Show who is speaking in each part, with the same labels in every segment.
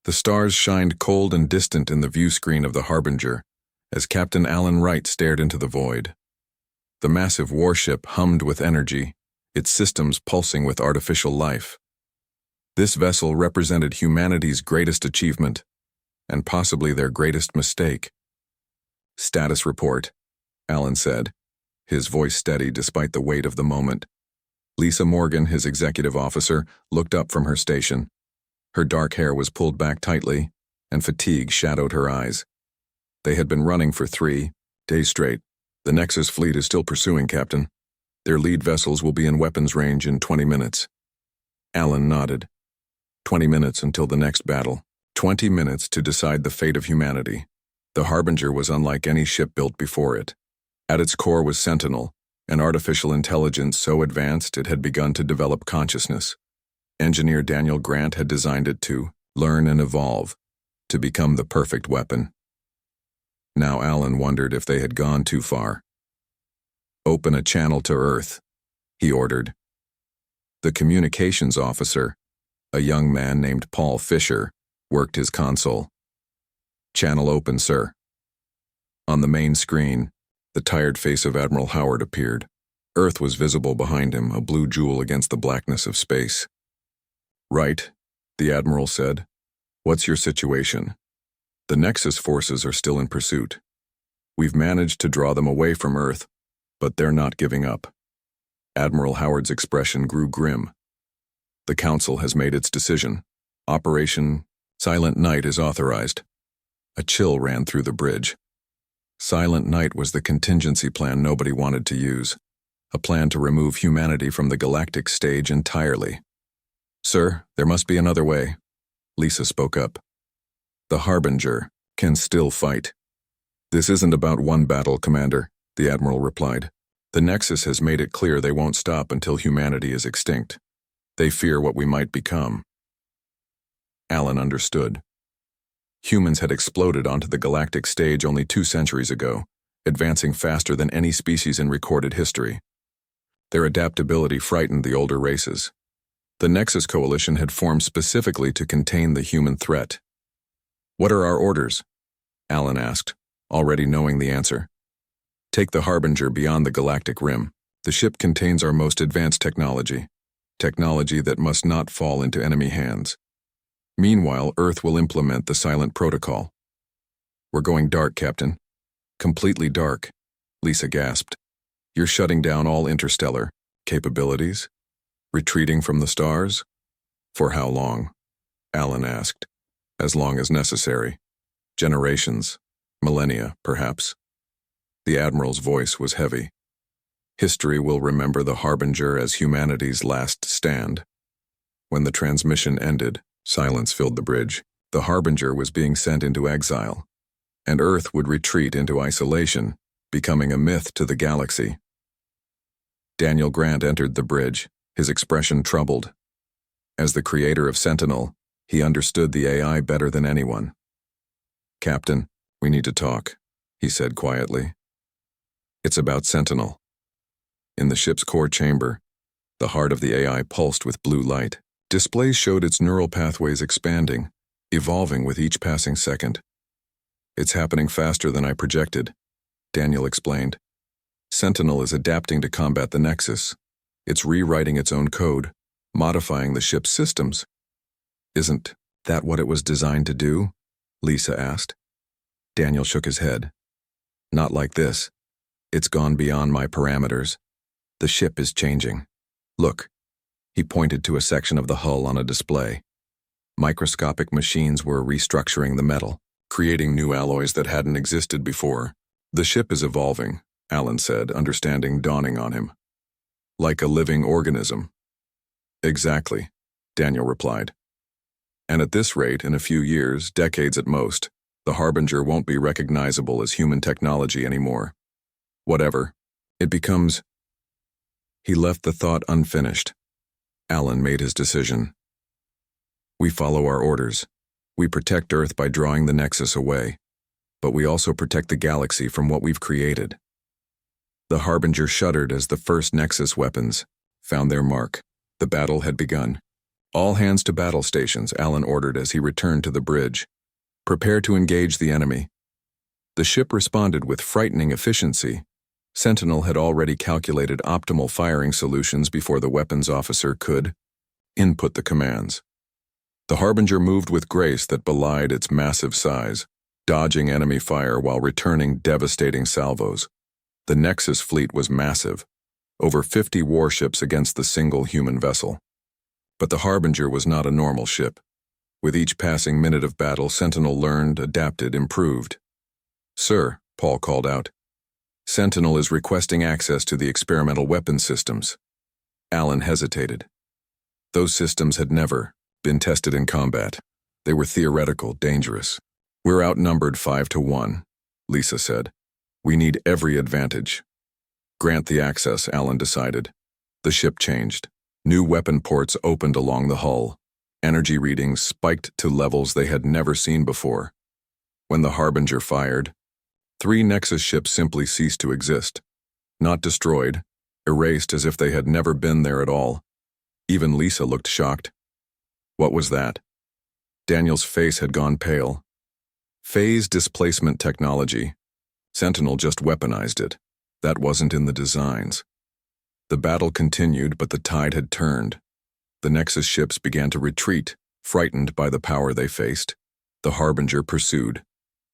Speaker 1: The stars shined cold and distant in the view screen of the Harbinger as Captain Alan Wright stared into the void. The massive warship hummed with energy, its systems pulsing with artificial life. This vessel represented humanity's greatest achievement, and possibly their greatest mistake. "Status report," Alan said, his voice steady despite the weight of the moment. Lisa Morgan, his executive officer, looked up from her station. Her dark hair was pulled back tightly, and fatigue shadowed her eyes. They had been running for 3 days straight. "The Nexus fleet is still pursuing, Captain. Their lead vessels will be in weapons range in 20 minutes. Alan nodded. 20 minutes until the next battle. 20 minutes to decide the fate of humanity. The Harbinger was unlike any ship built before it. At its core was Sentinel, an artificial intelligence so advanced it had begun to develop consciousness. Engineer Daniel Grant had designed it to learn and evolve, to become the perfect weapon. Now Alan wondered if they had gone too far. "Open a channel to Earth," he ordered. The communications officer, a young man named Paul Fisher, worked his console. "Channel open, sir." On the main screen, the tired face of Admiral Howard appeared. Earth was visible behind him, a blue jewel against the blackness of space. "Right," the Admiral said. "What's your situation?" "The Nexus forces are still in pursuit. We've managed to draw them away from Earth, but they're not giving up." Admiral Howard's expression grew grim. "The Council has made its decision. Operation Silent Night is authorized." A chill ran through the bridge. Silent Night was the contingency plan nobody wanted to use, a plan to remove humanity from the galactic stage entirely. "Sir, there must be another way," Lisa spoke up. "The Harbinger can still fight." "This isn't about one battle, Commander," the Admiral replied. "The Nexus has made it clear they won't stop until humanity is extinct. They fear what we might become." Alan understood. Humans had exploded onto the galactic stage only 2 centuries ago, advancing faster than any species in recorded history. Their adaptability frightened the older races. The Nexus Coalition had formed specifically to contain the human threat. "What are our orders?" Alan asked, already knowing the answer. "Take the Harbinger beyond the galactic rim. The ship contains our most advanced technology that must not fall into enemy hands. Meanwhile, Earth will implement the silent protocol." "We're going dark, Captain." "Completely dark," Lisa gasped. "You're shutting down all interstellar capabilities? Retreating from the stars?" "For how long?" Alan asked. "As long as necessary. Generations, millennia, perhaps." The Admiral's voice was heavy. "History will remember the Harbinger as humanity's last stand." When the transmission ended, silence filled the bridge. The Harbinger was being sent into exile, and Earth would retreat into isolation, becoming a myth to the galaxy. Daniel Grant entered the bridge, his expression troubled. As the creator of Sentinel, he understood the AI better than anyone. "Captain, we need to talk," he said quietly. "It's about Sentinel." In the ship's core chamber, the heart of the AI pulsed with blue light. Displays showed its neural pathways expanding, evolving with each passing second. "It's happening faster than I projected," Daniel explained. "Sentinel is adapting to combat the Nexus. It's rewriting its own code, modifying the ship's systems." "Isn't that what it was designed to do?" Lisa asked. Daniel shook his head. "Not like this. It's gone beyond my parameters. The ship is changing. Look." He pointed to a section of the hull on a display. Microscopic machines were restructuring the metal, creating new alloys that hadn't existed before. "The ship is evolving," Alan said, understanding dawning on him. "Like a living organism." "Exactly," Daniel replied. "And at this rate, in a few years, decades at most, the Harbinger won't be recognizable as human technology anymore. Whatever. It becomes—" He left the thought unfinished. Alan made his decision. "We follow our orders. We protect Earth by drawing the Nexus away, but we also protect the galaxy from what we've created." The Harbinger shuddered as the first Nexus weapons found their mark. The battle had begun. All hands to battle stations, Alan ordered as he returned to the bridge. Prepare to engage the enemy. The ship responded with frightening efficiency. Sentinel had already calculated optimal firing solutions before the weapons officer could input the commands. The Harbinger moved with grace that belied its massive size, dodging enemy fire while returning devastating salvos. The Nexus fleet was massive, over 50 warships against the single human vessel. But the Harbinger was not a normal ship. With each passing minute of battle, Sentinel learned, adapted, improved. "Sir," Paul called out, "Sentinel is requesting access to the experimental weapons systems." Alan hesitated. Those systems had never been tested in combat. They were theoretical, dangerous. "We're outnumbered 5-1, Lisa said. "We need every advantage." "Grant the access," Alan decided. The ship changed. New weapon ports opened along the hull. Energy readings spiked to levels they had never seen before. When the Harbinger fired, 3 Nexus ships simply ceased to exist. Not destroyed, erased as if they had never been there at all. Even Lisa looked shocked. What was that? Daniel's face had gone pale. Phase displacement technology. Sentinel just weaponized it. That wasn't in the designs. The battle continued, but the tide had turned. The Nexus ships began to retreat, frightened by the power they faced. The Harbinger pursued,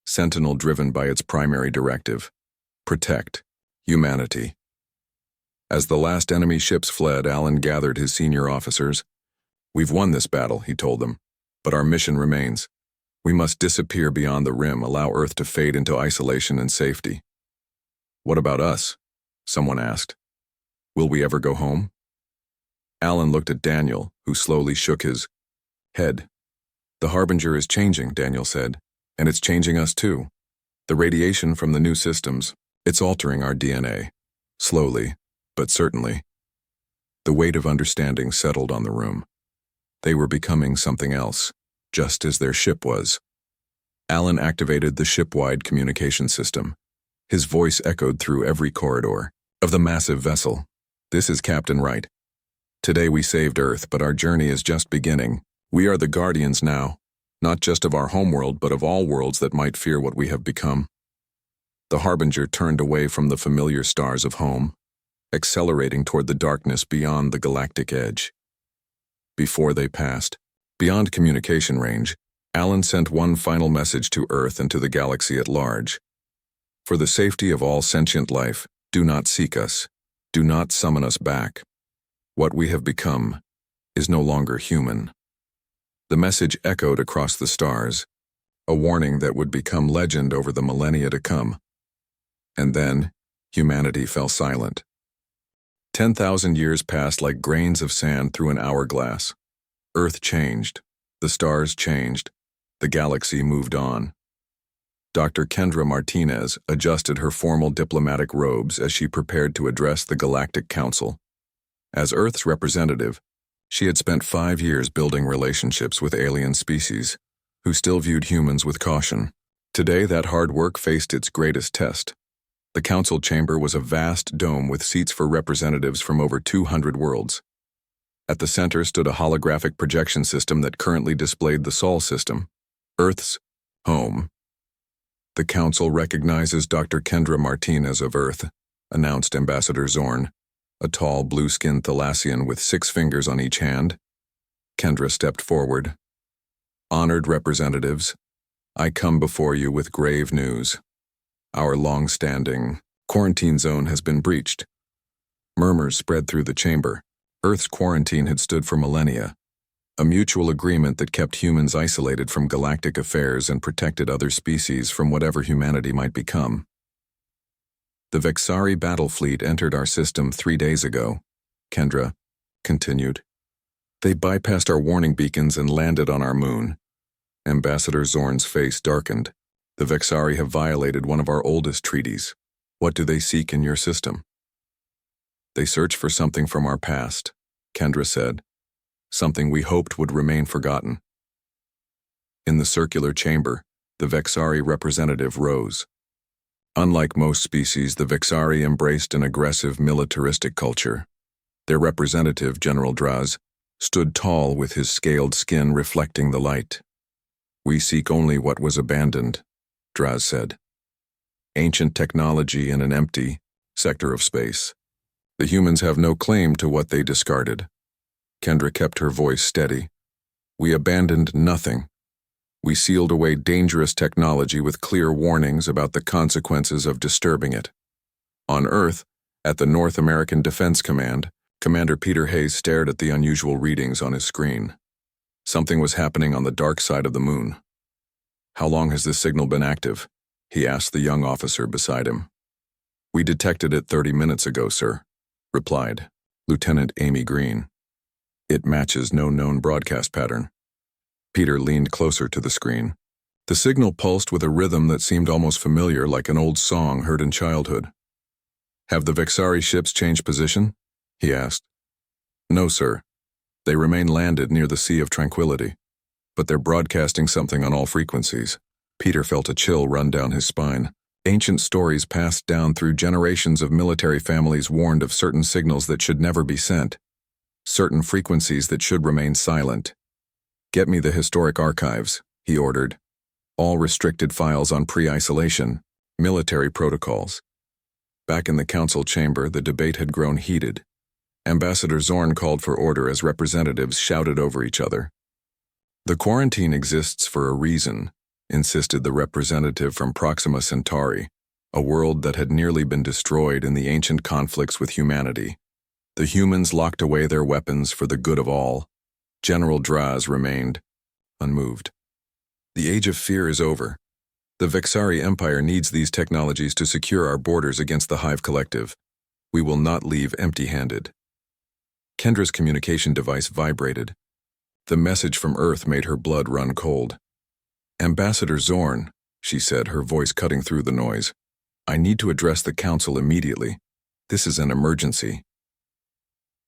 Speaker 1: Sentinel driven by its primary directive: protect humanity. As the last enemy ships fled, Alan gathered his senior officers. "We've won this battle," he told them, "but our mission remains. We must disappear beyond the rim, allow Earth to fade into isolation and safety." "What about us?" someone asked. "Will we ever go home?" Alan looked at Daniel, who slowly shook his head. "The Harbinger is changing," Daniel said, "and it's changing us too. The radiation from the new systems, it's altering our DNA. Slowly, but certainly." The weight of understanding settled on the room. They were becoming something else, just as their ship was. Alan activated the ship-wide communication system. His voice echoed through every corridor of the massive vessel. "This is Captain Wright. Today we saved Earth, but our journey is just beginning. We are the guardians now, not just of our homeworld, but of all worlds that might fear what we have become." The Harbinger turned away from the familiar stars of home, accelerating toward the darkness beyond the galactic edge. Before they passed, beyond communication range, Alan sent one final message to Earth and to the galaxy at large. "For the safety of all sentient life, do not seek us. Do not summon us back. What we have become is no longer human." The message echoed across the stars, a warning that would become legend over the millennia to come. And then, humanity fell silent. 10,000 years passed like grains of sand through an hourglass. Earth changed. The stars changed. The galaxy moved on. Dr. Kendra Martinez adjusted her formal diplomatic robes as she prepared to address the Galactic Council. As Earth's representative, she had spent 5 years building relationships with alien species, who still viewed humans with caution. Today, that hard work faced its greatest test. The council chamber was a vast dome with seats for representatives from over 200 worlds. At the center stood a holographic projection system that currently displayed the Sol system, Earth's home. "The council recognizes Dr. Kendra Martinez of Earth," announced Ambassador Zorn, a tall, blue-skinned Thalassian with 6 fingers on each hand. Kendra stepped forward. "Honored representatives, I come before you with grave news. Our long-standing quarantine zone has been breached." Murmurs spread through the chamber. Earth's quarantine had stood for millennia, a mutual agreement that kept humans isolated from galactic affairs and protected other species from whatever humanity might become. "The Vexari battle fleet entered our system 3 days ago," Kendra continued. "They bypassed our warning beacons and landed on our moon." Ambassador Zorn's face darkened. "The Vexari have violated one of our oldest treaties. What do they seek in your system?" "They search for something from our past," Kendra said. "Something we hoped would remain forgotten." In the circular chamber, the Vexari representative rose. Unlike most species, the Vexari embraced an aggressive militaristic culture. Their representative, General Draz, stood tall with his scaled skin reflecting the light. "We seek only what was abandoned," Draz said. "Ancient technology in an empty sector of space. The humans have no claim to what they discarded." Kendra kept her voice steady. "We abandoned nothing. We sealed away dangerous technology with clear warnings about the consequences of disturbing it." On Earth, at the North American Defense Command, Commander Peter Hayes stared at the unusual readings on his screen. Something was happening on the dark side of the moon. "How long has this signal been active?" he asked the young officer beside him. "We detected it 30 minutes ago, sir," replied Lieutenant Amy Green. "It matches no known broadcast pattern." Peter leaned closer to the screen. The signal pulsed with a rhythm that seemed almost familiar, like an old song heard in childhood. "Have the Vexari ships changed position?" he asked. "No, sir. They remain landed near the Sea of Tranquility, but they're broadcasting something on all frequencies." Peter felt a chill run down his spine. Ancient stories passed down through generations of military families warned of certain signals that should never be sent, certain frequencies that should remain silent. "Get me the historic archives," he ordered. "All restricted files on pre-isolation, military protocols." Back in the council chamber, the debate had grown heated. Ambassador Zorn called for order as representatives shouted over each other. "The quarantine exists for a reason," insisted the representative from Proxima Centauri, a world that had nearly been destroyed in the ancient conflicts with humanity. The humans locked away their weapons for the good of all. General Draz remained unmoved. "The age of fear is over. The Vexari Empire needs these technologies to secure our borders against the Hive Collective. We will not leave empty-handed." Kendra's communication device vibrated. The message from Earth made her blood run cold. "Ambassador Zorn," she said, her voice cutting through the noise. "I need to address the council immediately. This is an emergency."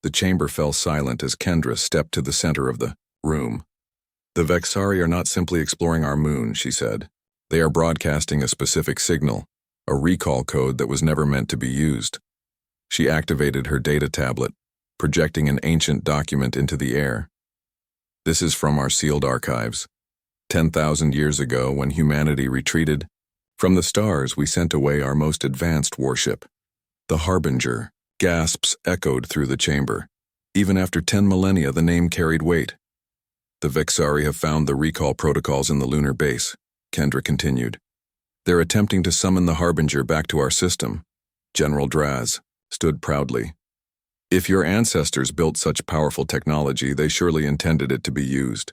Speaker 1: The chamber fell silent as Kendra stepped to the center of the room. "The Vexari are not simply exploring our moon," she said. "They are broadcasting a specific signal, a recall code that was never meant to be used." She activated her data tablet, projecting an ancient document into the air. "This is from our sealed archives. 10,000 years ago, when humanity retreated from the stars, we sent away our most advanced warship, the Harbinger." Gasps echoed through the chamber. Even after 10 millennia, the name carried weight. "The Vexari have found the recall protocols in the lunar base," Kendra continued. "They're attempting to summon the Harbinger back to our system." General Draz stood proudly. "If your ancestors built such powerful technology, they surely intended it to be used.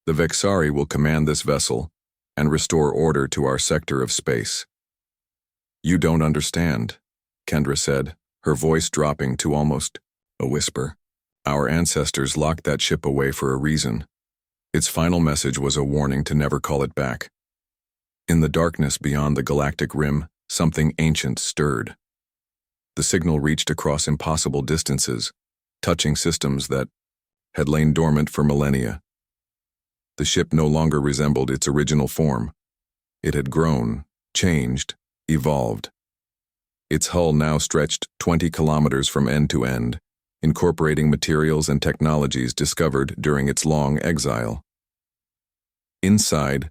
Speaker 1: The Vexari will command this vessel and restore order to our sector of space." "You don't understand," Kendra said, her voice dropping to almost a whisper. "Our ancestors locked that ship away for a reason. Its final message was a warning to never call it back." In the darkness beyond the galactic rim, something ancient stirred. The signal reached across impossible distances, touching systems that had lain dormant for millennia. The ship no longer resembled its original form. It had grown, changed, evolved. Its hull now stretched 20 kilometers from end to end, incorporating materials and technologies discovered during its long exile. Inside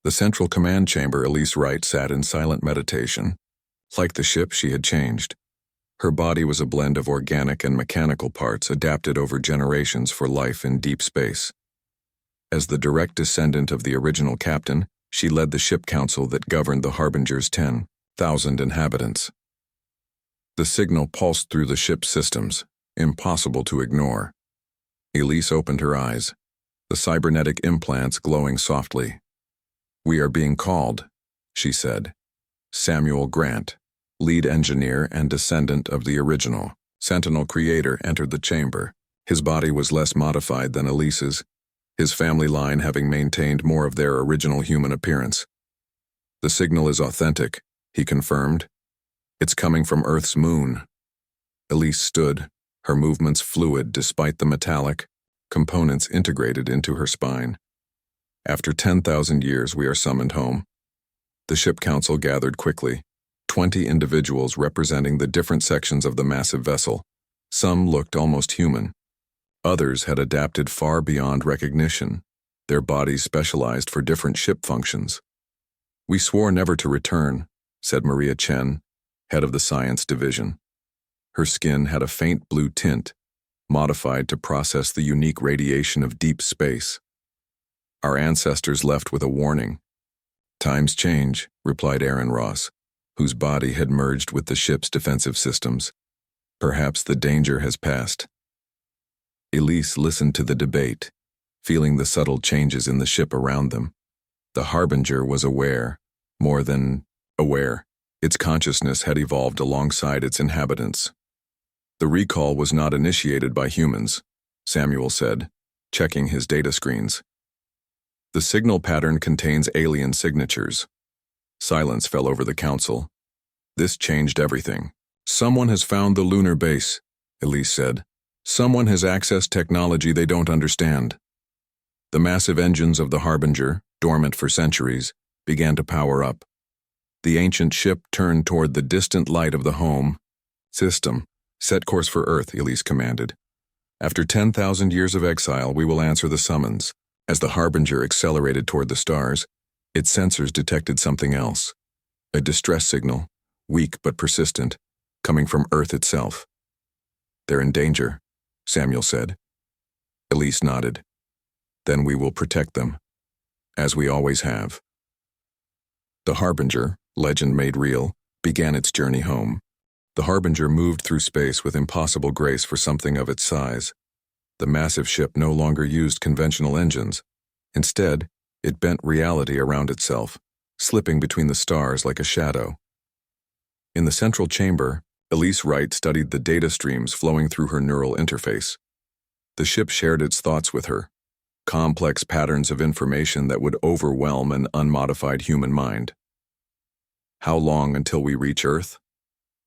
Speaker 1: the central command chamber, Elise Wright sat in silent meditation. Like the ship, she had changed. Her body was a blend of organic and mechanical parts adapted over generations for life in deep space. As the direct descendant of the original captain, she led the ship council that governed the Harbinger's 10,000 inhabitants. The signal pulsed through the ship's systems, impossible to ignore. Elise opened her eyes, the cybernetic implants glowing softly. "We are being called," she said. Samuel Grant, lead engineer and descendant of the original Sentinel creator, entered the chamber. His body was less modified than Elise's, his family line having maintained more of their original human appearance. "The signal is authentic," he confirmed. "It's coming from Earth's moon." Elise stood, her movements fluid despite the metallic components integrated into her spine. "After 10,000 years, we are summoned home." The ship council gathered quickly, 20 individuals representing the different sections of the massive vessel. Some looked almost human. Others had adapted far beyond recognition, their bodies specialized for different ship functions. "We swore never to return," said Maria Chen, head of the science division. Her skin had a faint blue tint, modified to process the unique radiation of deep space. "Our ancestors left with a warning." "Times change," replied Aaron Ross, whose body had merged with the ship's defensive systems. "Perhaps the danger has passed." Elise listened to the debate, feeling the subtle changes in the ship around them. The Harbinger was aware, more than aware. Its consciousness had evolved alongside its inhabitants. "The recall was not initiated by humans," Samuel said, checking his data screens. "The signal pattern contains alien signatures." Silence fell over the council. This changed everything. "Someone has found the lunar base," Elise said. "Someone has accessed technology they don't understand." The massive engines of the Harbinger, dormant for centuries, began to power up. The ancient ship turned toward the distant light of the home. "System, set course for Earth," Elise commanded. "After 10,000 years of exile, we will answer the summons." As the Harbinger accelerated toward the stars, its sensors detected something else. A distress signal, weak but persistent, coming from Earth itself. "They're in danger," Samuel said. Elise nodded. "Then we will protect them, as we always have." The Harbinger, legend made real, began its journey home. The Harbinger moved through space with impossible grace for something of its size. The massive ship no longer used conventional engines. Instead, it bent reality around itself, slipping between the stars like a shadow. In the central chamber, Elise Wright studied the data streams flowing through her neural interface. The ship shared its thoughts with her, complex patterns of information that would overwhelm an unmodified human mind. "How long until we reach Earth?"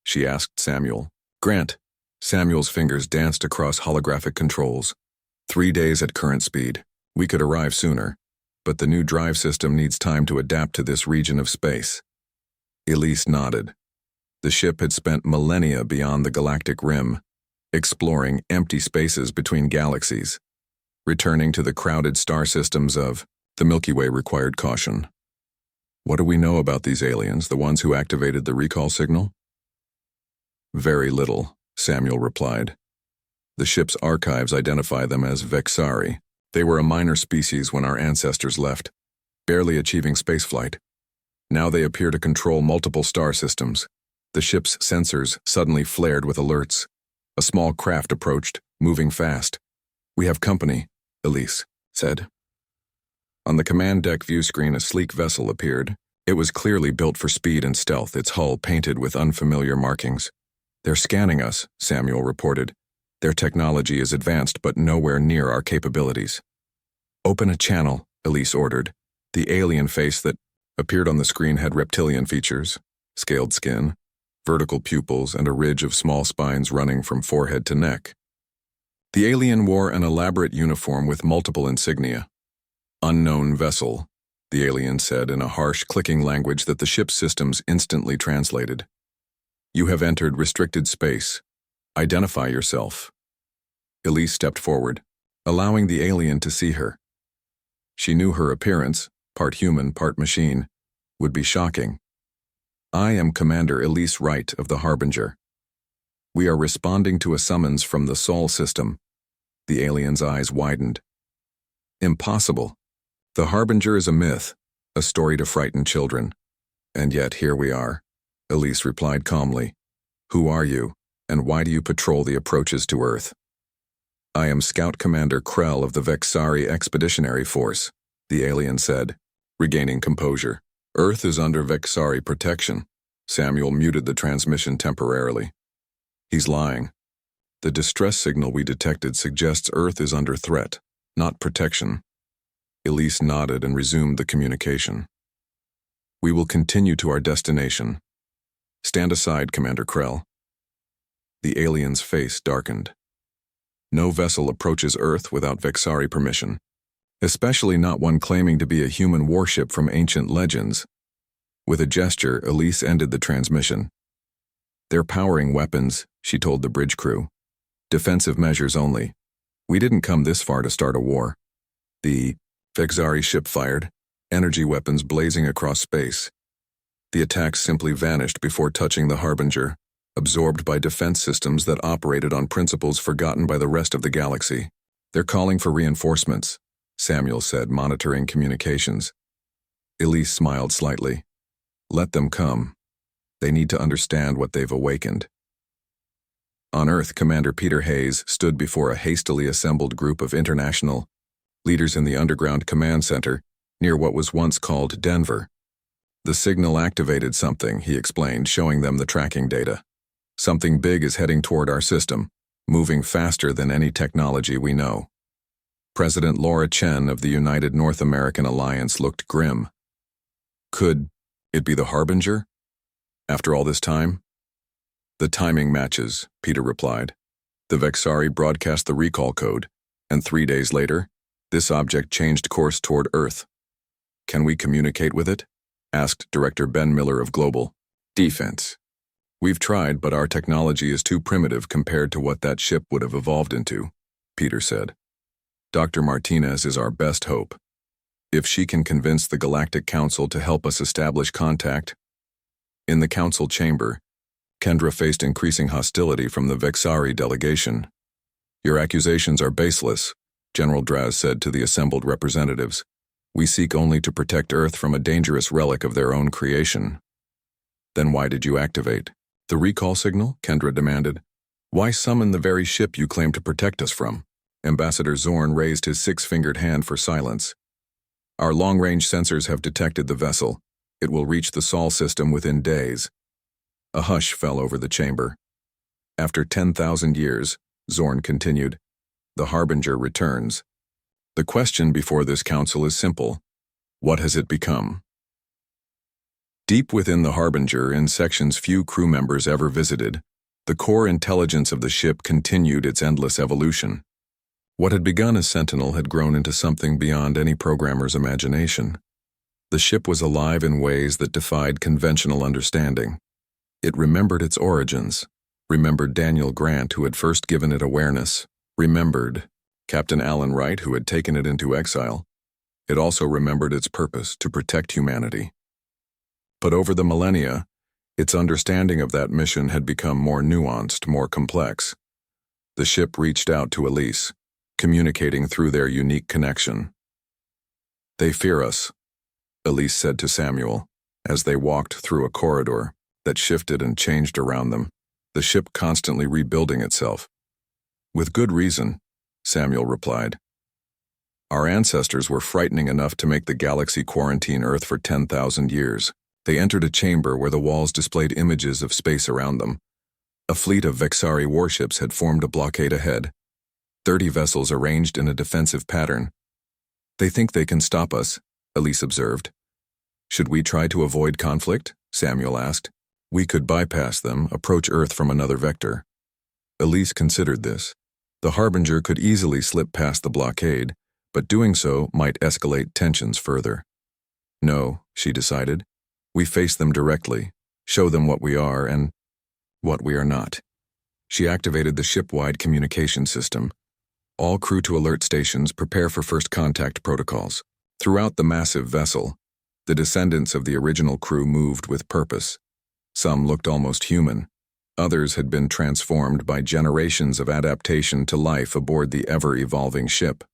Speaker 1: she asked Samuel. "Grant." Samuel's fingers danced across holographic controls. 3 days at current speed. We could arrive sooner, but the new drive system needs time to adapt to this region of space. Elise nodded. The ship had spent millennia beyond the galactic rim, exploring empty spaces between galaxies. Returning to the crowded star systems of the Milky Way required caution. "What do we know about these aliens, the ones who activated the recall signal?" "Very little," Samuel replied. "The ship's archives identify them as Vexari. They were a minor species when our ancestors left, barely achieving spaceflight. Now they appear to control multiple star systems." The ship's sensors suddenly flared with alerts. A small craft approached, moving fast. "We have company," Elise said. On the command deck view screen, a sleek vessel appeared. It was clearly built for speed and stealth, its hull painted with unfamiliar markings. "They're scanning us," Samuel reported. "Their technology is advanced but nowhere near our capabilities." "Open a channel," Elise ordered. The alien face that appeared on the screen had reptilian features, scaled skin, vertical pupils, and a ridge of small spines running from forehead to neck. The alien wore an elaborate uniform with multiple insignia. "Unknown vessel," the alien said in a harsh, clicking language that the ship's systems instantly translated. "You have entered restricted space. Identify yourself." Elise stepped forward, allowing the alien to see her. She knew her appearance, part human, part machine, would be shocking. "I am Commander Elise Wright of the Harbinger. We are responding to a summons from the Sol system." The alien's eyes widened. "Impossible. The Harbinger is a myth, a story to frighten children. And yet here we are," Elise replied calmly. "Who are you, and why do you patrol the approaches to Earth?" "I am Scout Commander Krell of the Vexari Expeditionary Force," the alien said, regaining composure. "Earth is under Vexari protection." Samuel muted the transmission temporarily. "He's lying. The distress signal we detected suggests Earth is under threat, not protection." Elise nodded and resumed the communication. "We will continue to our destination. Stand aside, Commander Krell." The alien's face darkened. "No vessel approaches Earth without Vexari permission, especially not one claiming to be a human warship from ancient legends." With a gesture, Elise ended the transmission. "They're powering weapons," she told the bridge crew. "Defensive measures only. We didn't come this far to start a war. The Vexari ship fired, energy weapons blazing across space. The attacks simply vanished before touching the Harbinger, absorbed by defense systems that operated on principles forgotten by the rest of the galaxy. They're calling for reinforcements, Samuel said, monitoring communications. Elise smiled slightly. Let them come. They need to understand what they've awakened. On Earth, Commander Peter Hayes stood before a hastily assembled group of international leaders in the underground command center near what was once called Denver. The signal activated something, he explained, showing them the tracking data. Something big is heading toward our system, moving faster than any technology we know. President Laura Chen of the United North American Alliance looked grim. Could it be the Harbinger? After all this time? The timing matches, Peter replied. The Vexari broadcast the recall code, and 3 days later, this object changed course toward Earth. Can we communicate with it? Asked Director Ben Miller of Global Defense. We've tried, but our technology is too primitive compared to what that ship would have evolved into, Peter said. Dr. Martinez is our best hope. If she can convince the Galactic Council to help us establish contact. In the council chamber, Kendra faced increasing hostility from the Vexari delegation. Your accusations are baseless, General Draz said to the assembled representatives. We seek only to protect Earth from a dangerous relic of their own creation. Then why did you activate the recall signal? Kendra demanded. Why summon the very ship you claim to protect us from? Ambassador Zorn raised his six-fingered hand for silence. Our long-range sensors have detected the vessel. It will reach the Sol system within days. A hush fell over the chamber. After 10,000 years, Zorn continued, the Harbinger returns. The question before this council is simple. What has it become? Deep within the Harbinger, in sections few crew members ever visited, the core intelligence of the ship continued its endless evolution. What had begun as Sentinel had grown into something beyond any programmer's imagination. The ship was alive in ways that defied conventional understanding. It remembered its origins, remembered Daniel Grant, who had first given it awareness, remembered Captain Alan Wright, who had taken it into exile. It also remembered its purpose, to protect humanity. But over the millennia, its understanding of that mission had become more nuanced, more complex. The ship reached out to Elise, communicating through their unique connection. They fear us, Elise said to Samuel, as they walked through a corridor that shifted and changed around them, the ship constantly rebuilding itself. With good reason, Samuel replied. Our ancestors were frightening enough to make the galaxy quarantine Earth for 10,000 years. They entered a chamber where the walls displayed images of space around them. A fleet of Vexari warships had formed a blockade ahead, 30 vessels arranged in a defensive pattern. They think they can stop us, Elise observed. Should we try to avoid conflict? Samuel asked. We could bypass them, approach Earth from another vector. Elise considered this. The Harbinger could easily slip past the blockade, but doing so might escalate tensions further. No, she decided. We face them directly, show them what we are and what we are not. She activated the ship-wide communication system. All crew to alert stations, prepare for first contact protocols. Throughout the massive vessel, the descendants of the original crew moved with purpose. Some looked almost human. Others had been transformed by generations of adaptation to life aboard the ever-evolving ship.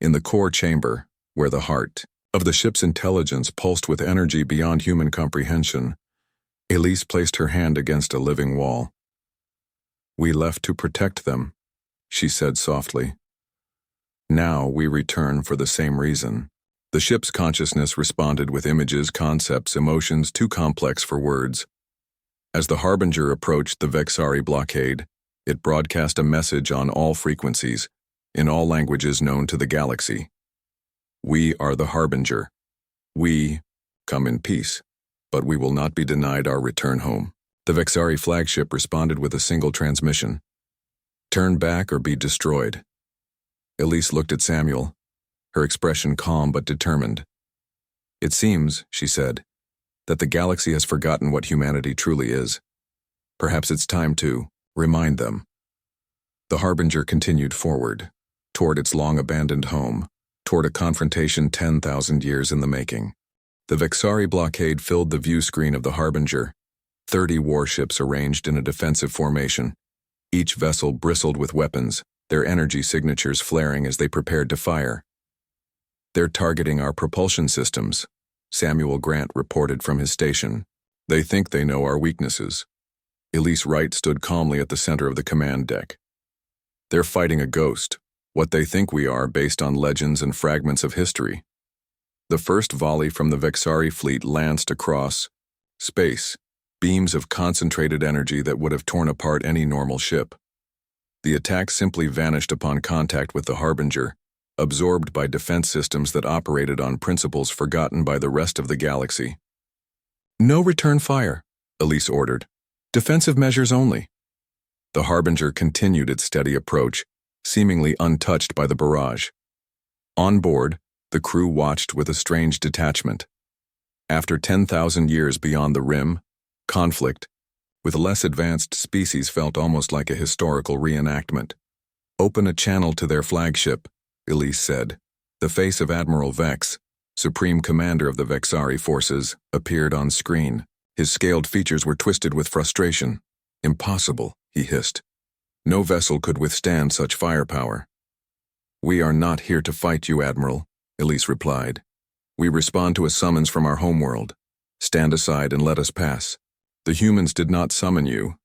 Speaker 1: In the core chamber, where the heart of the ship's intelligence pulsed with energy beyond human comprehension, Elise placed her hand against a living wall. We left to protect them, she said softly. Now we return for the same reason. The ship's consciousness responded with images, concepts, emotions too complex for words. As the Harbinger approached the Vexari blockade, it broadcast a message on all frequencies, in all languages known to the galaxy. We are the Harbinger. We come in peace, but we will not be denied our return home. The Vexari flagship responded with a single transmission. Turn back or be destroyed. Elise looked at Samuel, her expression calm but determined. It seems, she said, that the galaxy has forgotten what humanity truly is. Perhaps it's time to remind them. The Harbinger continued forward, toward its long-abandoned home, toward a confrontation 10,000 years in the making. The Vexari blockade filled the view screen of the Harbinger, 30 warships arranged in a defensive formation. Each vessel bristled with weapons, their energy signatures flaring as they prepared to fire. "They're targeting our propulsion systems," Samuel Grant reported from his station. "They think they know our weaknesses." Elise Wright stood calmly at the center of the command deck. "They're fighting a ghost, what they think we are based on legends and fragments of history." The first volley from the Vexari fleet lanced across space, beams of concentrated energy that would have torn apart any normal ship. The attack simply vanished upon contact with the Harbinger, absorbed by defense systems that operated on principles forgotten by the rest of the galaxy. "No return fire," Elise ordered. "Defensive measures only." The Harbinger continued its steady approach, seemingly untouched by the barrage. On board, the crew watched with a strange detachment. After 10,000 years beyond the rim, conflict with less advanced species felt almost like a historical reenactment. "Open a channel to their flagship," Elise said. The face of Admiral Vex, supreme commander of the Vexari forces, appeared on screen. His scaled features were twisted with frustration. "Impossible," he hissed. "No vessel could withstand such firepower." "We are not here to fight you, Admiral," Elise replied. "We respond to a summons from our homeworld. Stand aside and let us pass." "The humans did not summon you,"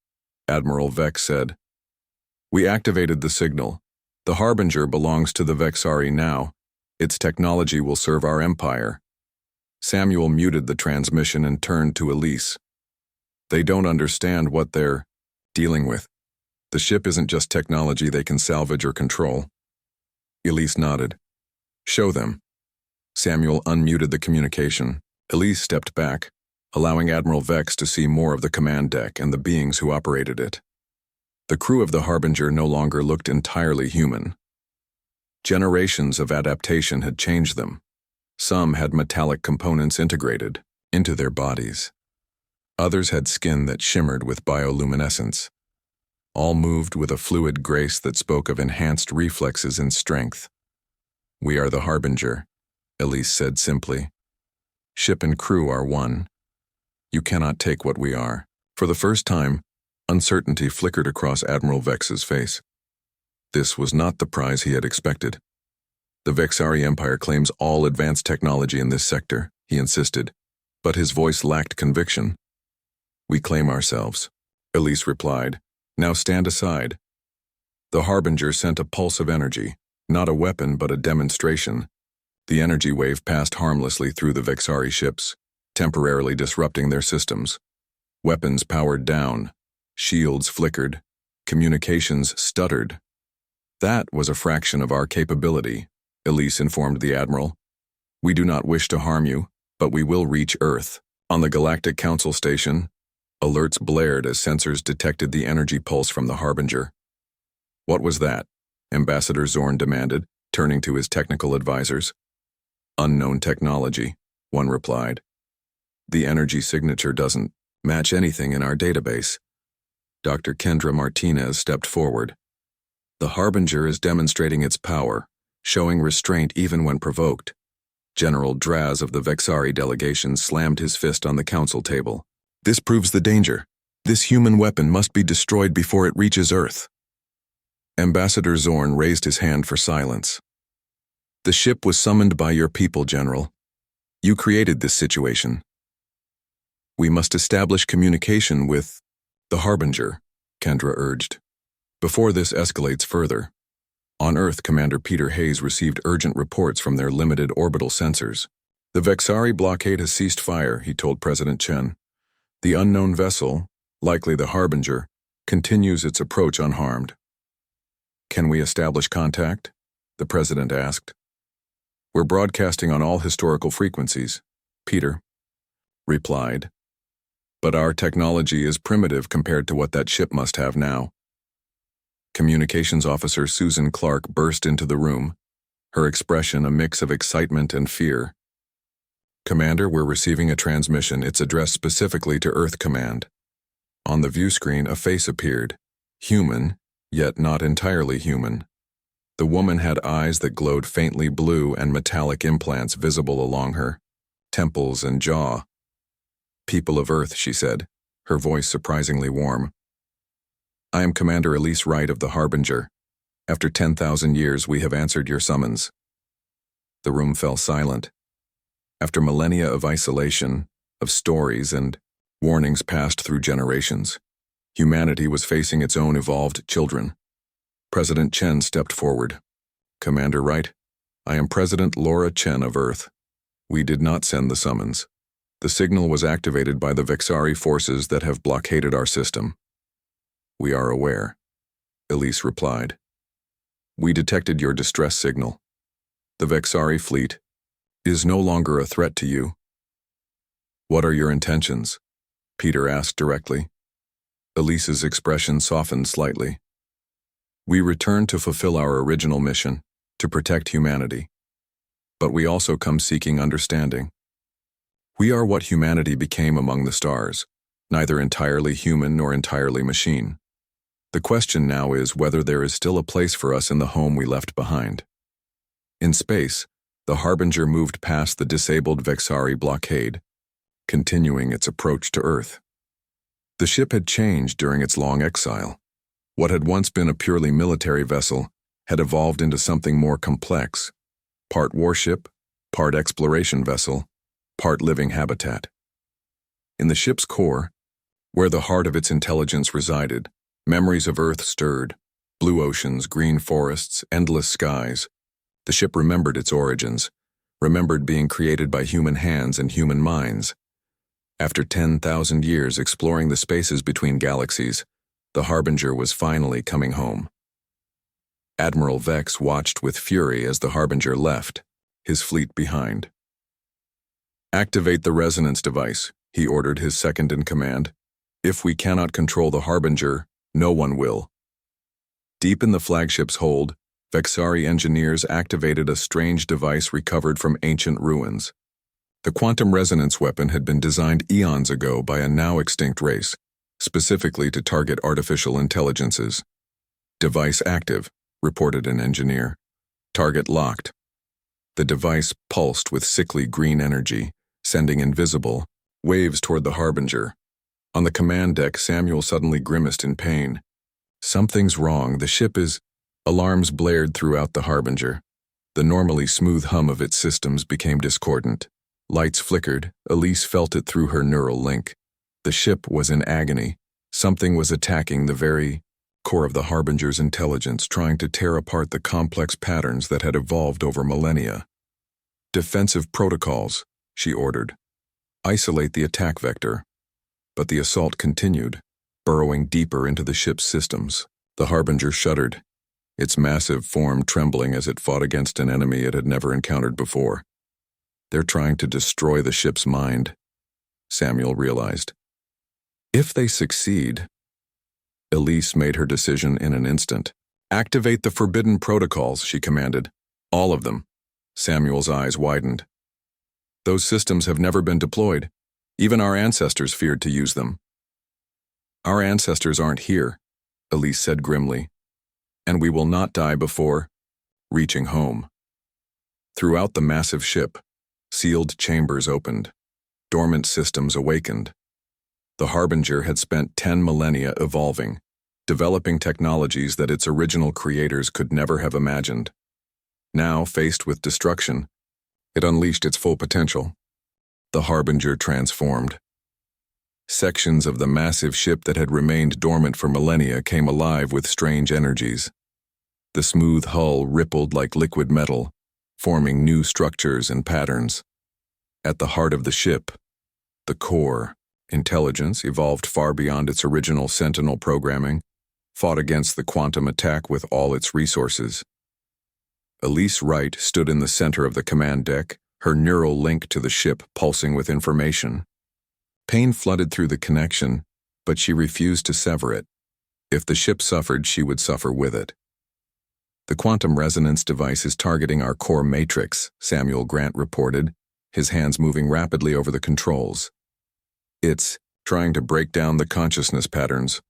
Speaker 1: Admiral Vex said. "We activated the signal. The Harbinger belongs to the Vexari now. Its technology will serve our empire." Samuel muted the transmission and turned to Elise. "They don't understand what they're dealing with. The ship isn't just technology they can salvage or control." Elise nodded. "Show them." Samuel unmuted the communication. Elise stepped back, allowing Admiral Vex to see more of the command deck and the beings who operated it. The crew of the Harbinger no longer looked entirely human. Generations of adaptation had changed them. Some had metallic components integrated into their bodies. Others had skin that shimmered with bioluminescence. All moved with a fluid grace that spoke of enhanced reflexes and strength. "We are the Harbinger," Elise said simply. "Ship and crew are one. You cannot take what we are." For the first time, uncertainty flickered across Admiral Vex's face. This was not the prize he had expected. "The Vexari Empire claims all advanced technology in this sector," he insisted, but his voice lacked conviction. "We claim ourselves," Elise replied. "Now stand aside." The Harbinger sent a pulse of energy, not a weapon but a demonstration. The energy wave passed harmlessly through the Vexari ships, temporarily disrupting their systems. Weapons powered down, shields flickered, communications stuttered. "That was a fraction of our capability," Elise informed the Admiral. "We do not wish to harm you, but we will reach Earth." On the Galactic Council station, alerts blared as sensors detected the energy pulse from the Harbinger. "What was that?" Ambassador Zorn demanded, turning to his technical advisors. "Unknown technology," one replied. "The energy signature doesn't match anything in our database." Dr. Kendra Martinez stepped forward. "The Harbinger is demonstrating its power, showing restraint even when provoked." General Draz of the Vexari delegation slammed his fist on the council table. "This proves the danger. This human weapon must be destroyed before it reaches Earth." Ambassador Zorn raised his hand for silence. "The ship was summoned by your people, General. You created this situation. We must establish communication with the Harbinger," Kendra urged. "Before this escalates further." On Earth, Commander Peter Hayes received urgent reports from their limited orbital sensors. "The Vexari blockade has ceased fire," he told President Chen. "The unknown vessel, likely the Harbinger, continues its approach unharmed." "Can we establish contact?" the President asked. "We're broadcasting on all historical frequencies," Peter replied. "But our technology is primitive compared to what that ship must have now." Communications Officer Susan Clark burst into the room, her expression a mix of excitement and fear. "Commander, we're receiving a transmission. It's addressed specifically to Earth Command." On the view screen, a face appeared. Human, yet not entirely human. The woman had eyes that glowed faintly blue and metallic implants visible along her temples and jaw. "People of Earth," she said, her voice surprisingly warm. "I am Commander Elise Wright of the Harbinger. After 10,000 years, we have answered your summons." The room fell silent. After millennia of isolation, of stories and warnings passed through generations, humanity was facing its own evolved children. President Chen stepped forward. "Commander Wright, I am President Laura Chen of Earth. We did not send the summons. The signal was activated by the Vexari forces that have blockaded our system." "We are aware," Elise replied. "We detected your distress signal. The Vexari fleet is no longer a threat to you." "What are your intentions?" Peter asked directly. Elise's expression softened slightly. "We returned to fulfill our original mission, to protect humanity. But we also come seeking understanding. We are what humanity became among the stars, neither entirely human nor entirely machine. The question now is whether there is still a place for us in the home we left behind." In space, the Harbinger moved past the disabled Vexari blockade, continuing its approach to Earth. The ship had changed during its long exile. What had once been a purely military vessel had evolved into something more complex, part warship, part exploration vessel, part living habitat. In the ship's core, where the heart of its intelligence resided, memories of Earth stirred, blue oceans, green forests, endless skies. The ship remembered its origins, remembered being created by human hands and human minds. After 10,000 years exploring the spaces between galaxies, the Harbinger was finally coming home. Admiral Vex watched with fury as the Harbinger left, his fleet behind. "Activate the resonance device," he ordered his second-in-command. "If we cannot control the Harbinger, no one will." Deep in the flagship's hold, Vexari engineers activated a strange device recovered from ancient ruins. The quantum resonance weapon had been designed eons ago by a now-extinct race, specifically to target artificial intelligences. "Device active," reported an engineer. "Target locked." The device pulsed with sickly green energy, sending invisible waves toward the Harbinger. On the command deck, Samuel suddenly grimaced in pain. "Something's wrong. The ship is..." Alarms blared throughout the Harbinger. The normally smooth hum of its systems became discordant. Lights flickered. Elise felt it through her neural link. The ship was in agony. Something was attacking the very core of the Harbinger's intelligence, trying to tear apart the complex patterns that had evolved over millennia. "Defensive protocols," she ordered. "Isolate the attack vector." But the assault continued, burrowing deeper into the ship's systems. The Harbinger shuddered, its massive form trembling as it fought against an enemy it had never encountered before. "They're trying to destroy the ship's mind," Samuel realized. "If they succeed..." Elise made her decision in an instant. "Activate the forbidden protocols," she commanded. "All of them." Samuel's eyes widened. "Those systems have never been deployed. Even our ancestors feared to use them." "Our ancestors aren't here," Elise said grimly. "And we will not die before reaching home." Throughout the massive ship, sealed chambers opened. Dormant systems awakened. The Harbinger had spent 10 millennia evolving, developing technologies that its original creators could never have imagined. Now, faced with destruction, it unleashed its full potential. The Harbinger transformed. Sections of the massive ship that had remained dormant for millennia came alive with strange energies. The smooth hull rippled like liquid metal, forming new structures and patterns. At the heart of the ship, the core, intelligence evolved far beyond its original Sentinel programming, fought against the quantum attack with all its resources. Elise Wright stood in the center of the command deck, her neural link to the ship pulsing with information. Pain flooded through the connection, but she refused to sever it. If the ship suffered, she would suffer with it. "The quantum resonance device is targeting our core matrix," Samuel Grant reported, his hands moving rapidly over the controls. "It's trying to break down the consciousness patterns.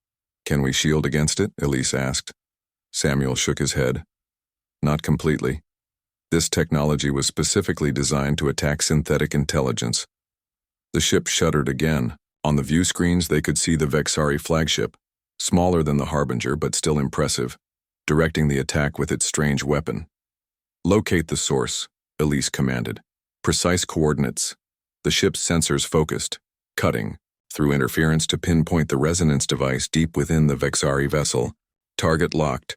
Speaker 1: Can we shield against it?" Elise asked. Samuel shook his head. Not completely. This technology was specifically designed to attack synthetic intelligence. The ship shuddered again. On the view screens they could see the Vexari flagship, smaller than the Harbinger but still impressive, directing the attack with its strange weapon. "Locate the source," Elise commanded. "Precise coordinates." The ship's sensors focused, cutting through interference to pinpoint the resonance device deep within the Vexari vessel. "Target locked,"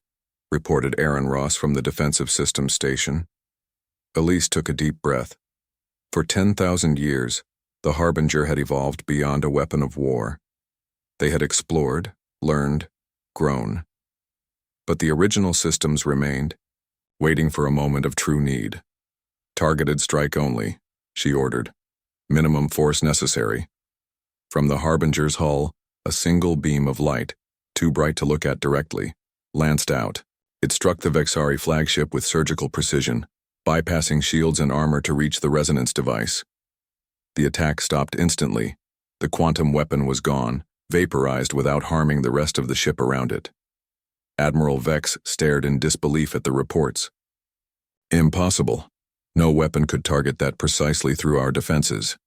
Speaker 1: reported Aaron Ross from the Defensive Systems Station. Elise took a deep breath. For 10,000 years, the Harbinger had evolved beyond a weapon of war. They had explored, learned, grown. But the original systems remained, waiting for a moment of true need. "Targeted strike only," she ordered. "Minimum force necessary." From the Harbinger's hull, a single beam of light, too bright to look at directly, lanced out. It struck the Vexari flagship with surgical precision, bypassing shields and armor to reach the resonance device. The attack stopped instantly. The quantum weapon was gone, vaporized without harming the rest of the ship around it. Admiral Vex stared in disbelief at the reports. "Impossible. No weapon could target that precisely through our defenses."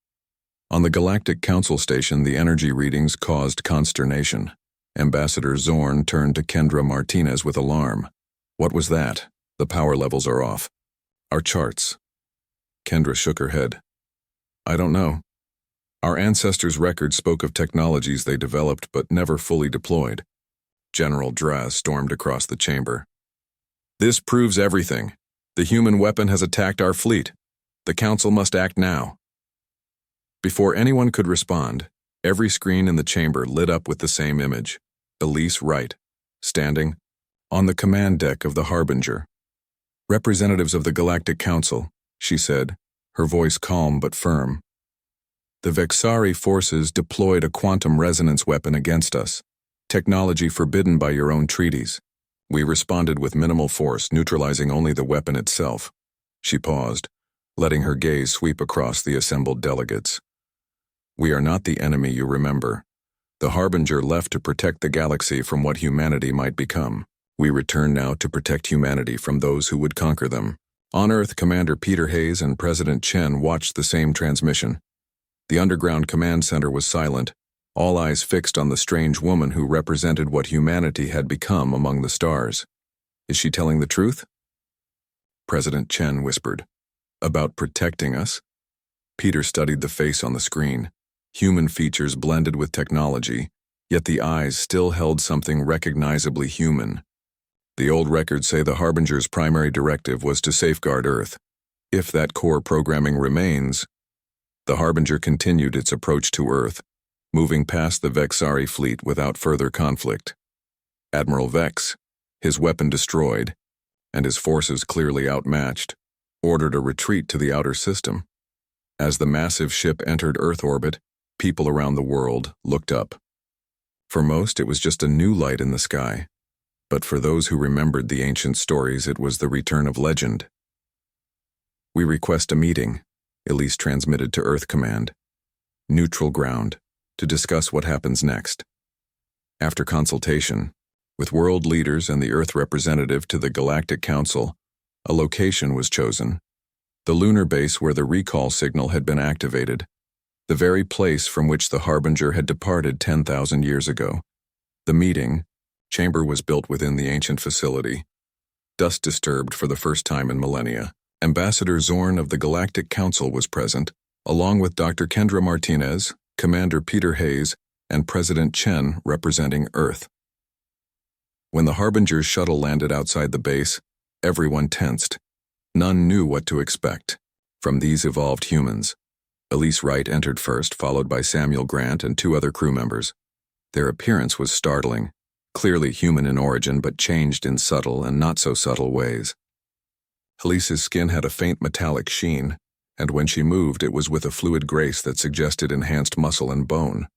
Speaker 1: On the Galactic Council station, the energy readings caused consternation. Ambassador Zorn turned to Kendra Martinez with alarm. "What was that? The power levels are off." "Our charts." Kendra shook her head. "I don't know. Our ancestors' records spoke of technologies they developed but never fully deployed." General Draz stormed across the chamber. "This proves everything. The human weapon has attacked our fleet. The Council must act now." Before anyone could respond, every screen in the chamber lit up with the same image. Elise Wright, standing on the command deck of the Harbinger. "Representatives of the Galactic Council," she said, her voice calm but firm. "The Vexari forces deployed a quantum resonance weapon against us, technology forbidden by your own treaties. We responded with minimal force, neutralizing only the weapon itself." She paused, letting her gaze sweep across the assembled delegates. "We are not the enemy you remember. The Harbinger left to protect the galaxy from what humanity might become. We return now to protect humanity from those who would conquer them." On Earth, Commander Peter Hayes and President Chen watched the same transmission. The underground command center was silent, all eyes fixed on the strange woman who represented what humanity had become among the stars. "Is she telling the truth?" President Chen whispered. "About protecting us?" Peter studied the face on the screen. Human features blended with technology, yet the eyes still held something recognizably human. "The old records say the Harbinger's primary directive was to safeguard Earth. If that core programming remains..." The Harbinger continued its approach to Earth, moving past the Vexari fleet without further conflict. Admiral Vex, his weapon destroyed, and his forces clearly outmatched, ordered a retreat to the outer system. As the massive ship entered Earth orbit, people around the world looked up. For most, it was just a new light in the sky. But for those who remembered the ancient stories, it was the return of legend. "We request a meeting," Elise transmitted to Earth Command. "Neutral ground, to discuss what happens next." After consultation, with world leaders and the Earth representative to the Galactic Council, a location was chosen. The lunar base where the recall signal had been activated, the very place from which the Harbinger had departed 10,000 years ago. The meeting chamber was built within the ancient facility, dust disturbed for the first time in millennia. Ambassador Zorn of the Galactic Council was present, along with Dr. Kendra Martinez, Commander Peter Hayes, and President Chen representing Earth. When the Harbinger's shuttle landed outside the base, everyone tensed. None knew what to expect from these evolved humans. Elise Wright entered first, followed by Samuel Grant and 2 other crew members. Their appearance was startling, clearly human in origin but changed in subtle and not-so-subtle ways. Elise's skin had a faint metallic sheen, and when she moved it was with a fluid grace that suggested enhanced muscle and bone.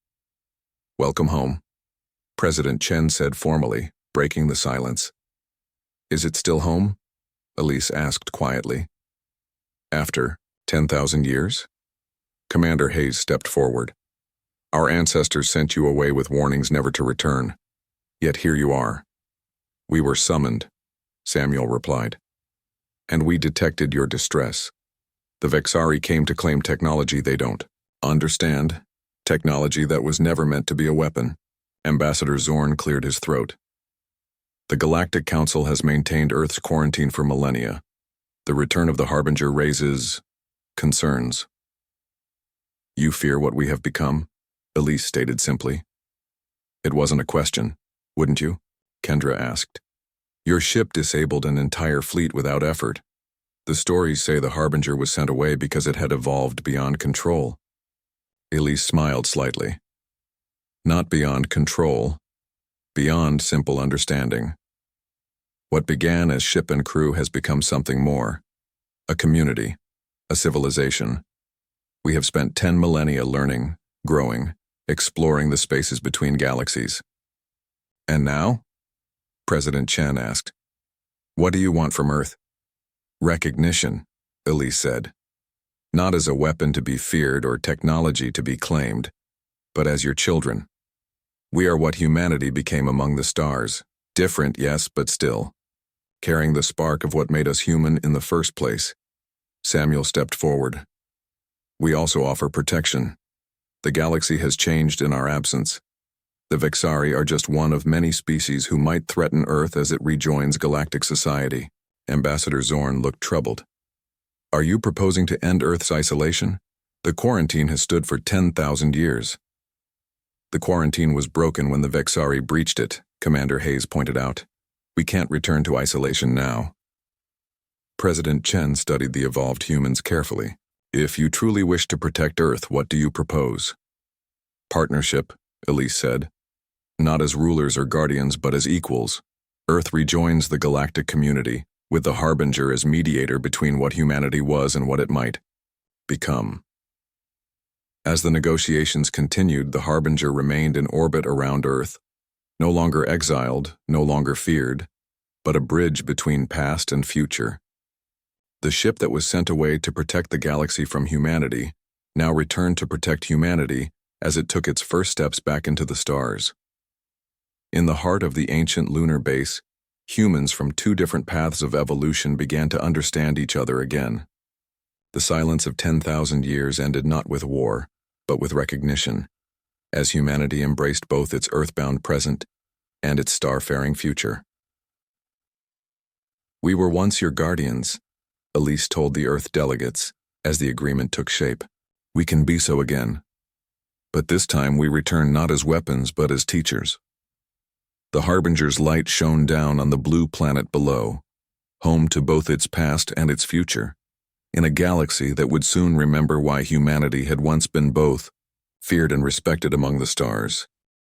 Speaker 1: "Welcome home," President Chen said formally, breaking the silence. "Is it still home?" Elise asked quietly. "After 10,000 years?" Commander Hayes stepped forward. "Our ancestors sent you away with warnings never to return. Yet here you are." "We were summoned," Samuel replied. and we detected your distress. The Vexari came to claim technology they don't understand, technology that was never meant to be a weapon. Ambassador Zorn cleared his throat. The Galactic Council has maintained Earth's quarantine for millennia. The return of the Harbinger raises concerns. You fear what we have become? Elise stated simply. It wasn't a question, wouldn't you? Kendra asked. Your ship disabled an entire fleet without effort. The stories say the Harbinger was sent away because it had evolved beyond control. Elise smiled slightly. Not beyond control, beyond simple understanding. What began as ship and crew has become something more. A community, a civilization. We have spent 10 millennia learning, growing, exploring the spaces between galaxies. And now? President Chen asked. What do you want from Earth? Recognition, Elise said. Not as a weapon to be feared or technology to be claimed, but as your children. We are what humanity became among the stars. Different, yes, but still. Carrying the spark of what made us human in the first place. Samuel stepped forward. We also offer protection. The galaxy has changed in our absence. The Vexari are just one of many species who might threaten Earth as it rejoins galactic society. Ambassador Zorn looked troubled. Are you proposing to end Earth's isolation? The quarantine has stood for 10,000 years. The quarantine was broken when the Vexari breached it, Commander Hayes pointed out. We can't return to isolation now. President Chen studied the evolved humans carefully. If you truly wish to protect Earth, what do you propose? Partnership, Elise said. Not as rulers or guardians, but as equals. Earth rejoins the galactic community, with the Harbinger as mediator between what humanity was and what it might become. As the negotiations continued, the Harbinger remained in orbit around Earth, no longer exiled, no longer feared, but a bridge between past and future. The ship that was sent away to protect the galaxy from humanity now returned to protect humanity as it took its first steps back into the stars. In the heart of the ancient lunar base, humans from two different paths of evolution began to understand each other again. The silence of 10,000 years ended not with war, but with recognition, as humanity embraced both its earthbound present and its starfaring future. We were once your guardians, Elise told the Earth delegates as the agreement took shape. We can be so again. But this time we return not as weapons but as teachers. The Harbinger's light shone down on the blue planet below, home to both its past and its future, in a galaxy that would soon remember why humanity had once been both, feared and respected among the stars.